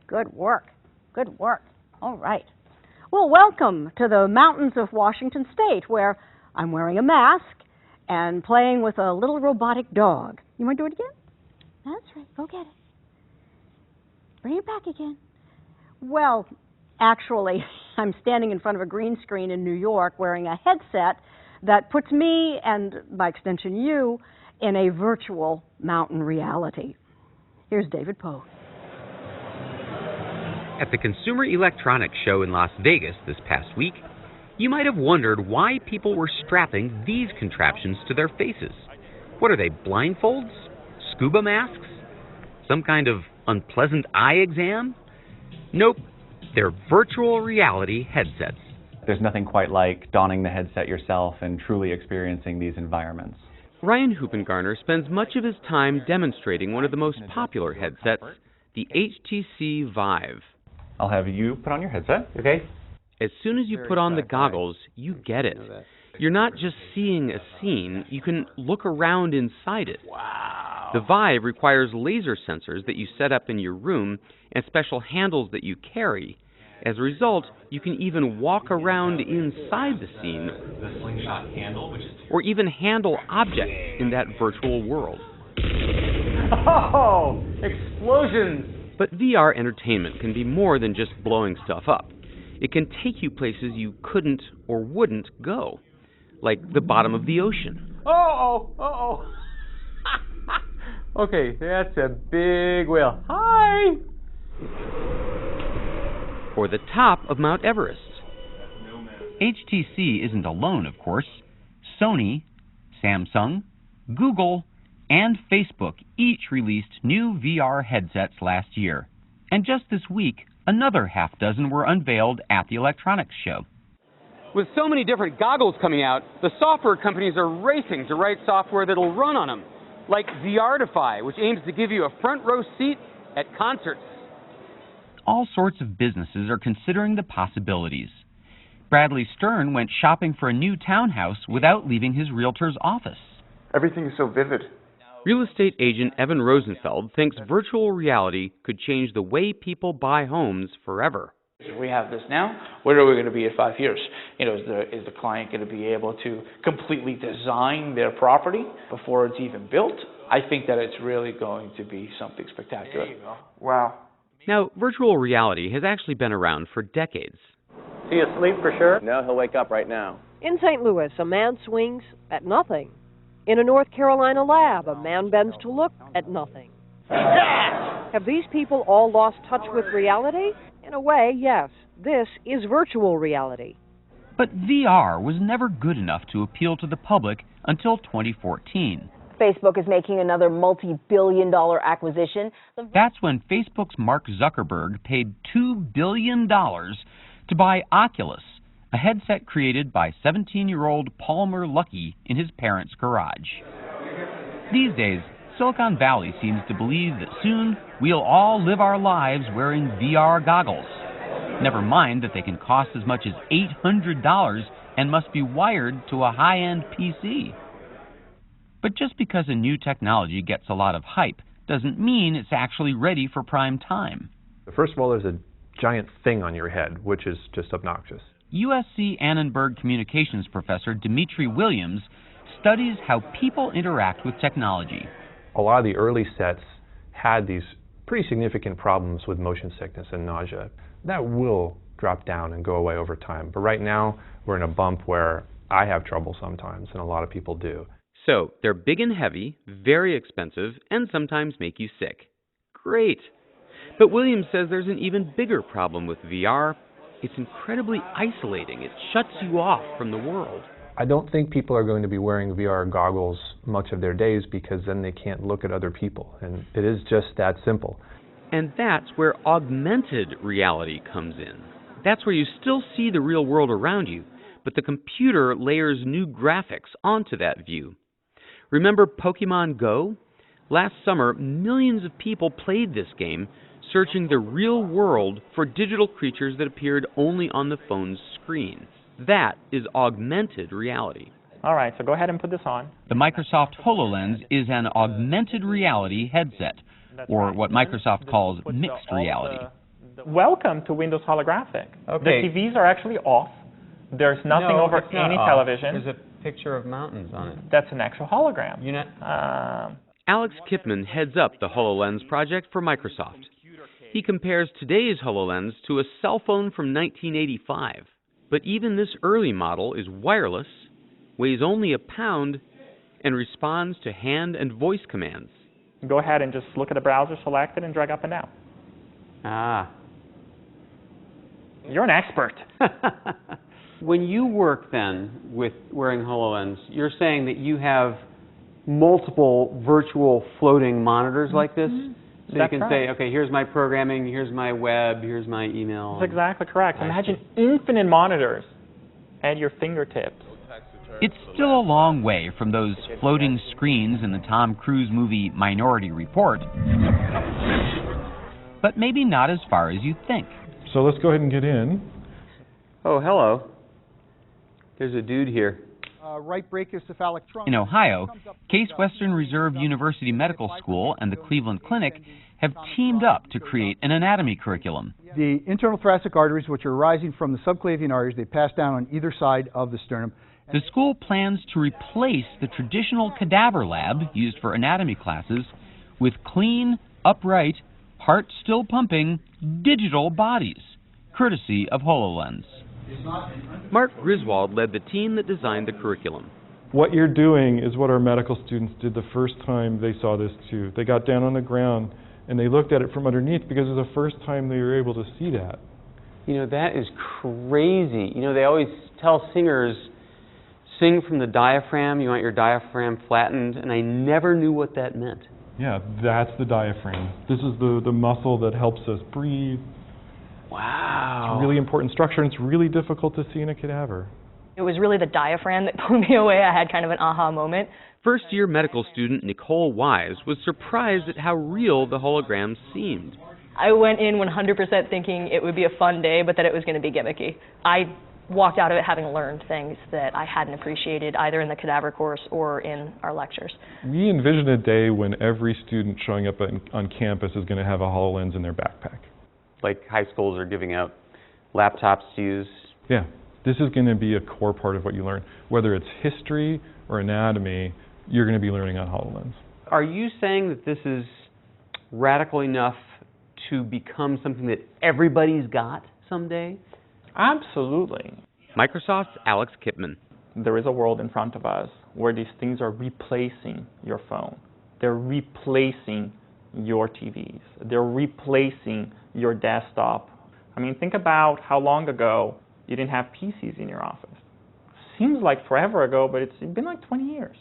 Good work. Good work. All right. Well, welcome to the mountains of Washington State, where I'm wearing a mask and playing with a little robotic dog. You want to do it again? That's right. Go get it. Bring it back again. Well, actually, I'm standing in front of a green screen in New York wearing a headset that puts me, and by extension you, in a virtual mountain reality. Here's David Poe. At the Consumer Electronics Show in Las Vegas this past week, you might have wondered why people were strapping these contraptions to their faces. What are they, blindfolds? Scuba masks? Some kind of unpleasant eye exam? Nope, they're virtual reality headsets. There's nothing quite like donning the headset yourself and truly experiencing these environments. Ryan Hoopengarner spends much of his time demonstrating one of the most popular headsets, the HTC Vive. I'll have you put on your headset. Okay. As soon as you put on the goggles, you get it. You're not just seeing a scene, you can look around inside it. Wow. The Vive requires laser sensors that you set up in your room and special handles that you carry. As a result, you can even walk around inside the scene or even handle objects in that virtual world. Oh, explosions! But VR entertainment can be more than just blowing stuff up. It can take you places you couldn't or wouldn't go, like the bottom of the ocean. Uh-oh. Okay, that's a big whale. Hi! Or the top of Mount Everest. HTC isn't alone, of course. Sony, Samsung, Google, and Facebook each released new VR headsets last year. And just this week, another half dozen were unveiled at the electronics show. With so many different goggles coming out, the software companies are racing to write software that'll run on them, like VRtify, which aims to give you a front row seat at concerts. All sorts of businesses are considering the possibilities. Bradley Stern went shopping for a new townhouse without leaving his realtor's office. Everything is so vivid. Real estate agent Evan Rosenfeld thinks virtual reality could change the way people buy homes forever. If we have this now, where are we going to be in 5 years? You know, is the client going to be able to completely design their property before it's even built? I think that it's really going to be something spectacular. There you go. Wow. Now, virtual reality has actually been around for decades. Is he asleep for sure? No, he'll wake up right now. In St. Louis, a man swings at nothing. In a North Carolina lab, a man bends to look at nothing. Have these people all lost touch with reality? In a way, yes. This is virtual reality. But VR was never good enough to appeal to the public until 2014. Facebook is making another multi-billion-dollar acquisition. That's when Facebook's Mark Zuckerberg paid $2 billion to buy Oculus, a headset created by 17-year-old Palmer Luckey in his parents' garage. These days, Silicon Valley seems to believe that soon we'll all live our lives wearing VR goggles. Never mind that they can cost as much as $800 and must be wired to a high-end PC. But just because a new technology gets a lot of hype doesn't mean it's actually ready for prime time. First of all, there's a giant thing on your head, which is just obnoxious. USC Annenberg communications professor Dimitri Williams studies how people interact with technology. A lot of the early sets had these pretty significant problems with motion sickness and nausea. That will drop down and go away over time. But right now, we're in a bump where I have trouble sometimes, and a lot of people do. So, they're big and heavy, very expensive, and sometimes make you sick. Great! But Williams says there's an even bigger problem with VR. It's incredibly isolating. It shuts you off from the world. I don't think people are going to be wearing VR goggles much of their days because then they can't look at other people. And it is just that simple. And that's where augmented reality comes in. That's where you still see the real world around you, but the computer layers new graphics onto that view. Remember Pokemon Go? Last summer, millions of people played this game, searching the real world for digital creatures that appeared only on the phone's screen. That is augmented reality. All right, so go ahead and put this on. The Microsoft HoloLens is an augmented reality headset, or what Microsoft calls mixed reality. Welcome to Windows Holographic. Okay. The TVs are actually off. There's nothing over it's not any off. television. There's a picture of mountains on it. That's an actual hologram. Alex Kipman heads up the HoloLens project for Microsoft. He compares today's HoloLens to a cell phone from 1985. But even this early model is wireless, weighs only a pound, and responds to hand and voice commands. Go ahead and just look at the browser, select it, and drag up and down. Ah. You're an expert. When you work then with wearing HoloLens, you're saying that you have multiple virtual floating monitors like this? So That's you can right. say, okay, here's my programming, here's my web, here's my email. That's exactly correct. Imagine infinite monitors at your fingertips. It's still a long way from those floating screens in the Tom Cruise movie Minority Report, but maybe not as far as you think. So let's go ahead and get in. Oh, hello. There's a dude here. Right brachiocephalic trunk. In Ohio, Case Western Reserve University Medical School and the Cleveland Clinic have teamed up to create an anatomy curriculum. The internal thoracic arteries, which are arising from the subclavian arteries, they pass down on either side of the sternum. The school plans to replace the traditional cadaver lab used for anatomy classes with clean, upright, heart still pumping, digital bodies, courtesy of HoloLens. Mark Griswold led the team that designed the curriculum. What you're doing is what our medical students did the first time they saw this too. They got down on the ground and they looked at it from underneath because it was the first time they were able to see that. You know, that is crazy. You know, they always tell singers, sing from the diaphragm, you want your diaphragm flattened, and I never knew what that meant. Yeah, that's the diaphragm. This is the muscle that helps us breathe. Wow. It's a really important structure, and it's really difficult to see in a cadaver. It was really the diaphragm that blew me away. I had kind of an aha moment. First-year medical student Nicole Wise was surprised at how real the holograms seemed. I went in 100% thinking it would be a fun day, but that it was going to be gimmicky. I walked out of it having learned things that I hadn't appreciated either in the cadaver course or in our lectures. We envision a day when every student showing up on campus is going to have a HoloLens in their backpack. Like high schools are giving out laptops to use. Yeah, this is going to be a core part of what you learn. Whether it's history or anatomy, you're going to be learning on HoloLens. Are you saying that this is radical enough to become something that everybody's got someday? Absolutely. Microsoft's Alex Kipman. There is a world in front of us where these things are replacing your phone. They're replacing your TVs. They're replacing your desktop. I mean, think about how long ago you didn't have PCs in your office. Seems like forever ago, but it's been like 20 years.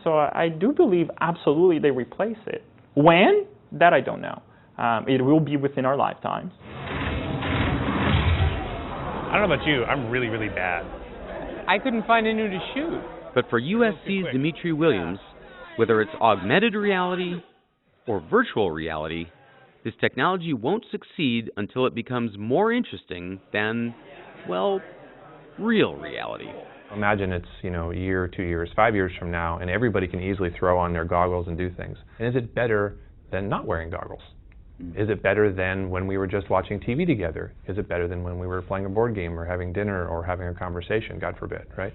So I do believe absolutely they replace it. When? That I don't know. It will be within our lifetimes. I don't know about you, I'm really, really bad. I couldn't find anyone to shoot. But for USC's Dimitri Williams, whether it's augmented reality or virtual reality, this technology won't succeed until it becomes more interesting than, well, real reality. Imagine it's, a year, 2 years, 5 years from now, and everybody can easily throw on their goggles and do things. And is it better than not wearing goggles? Is it better than when we were just watching TV together? Is it better than when we were playing a board game or having dinner or having a conversation, God forbid, right?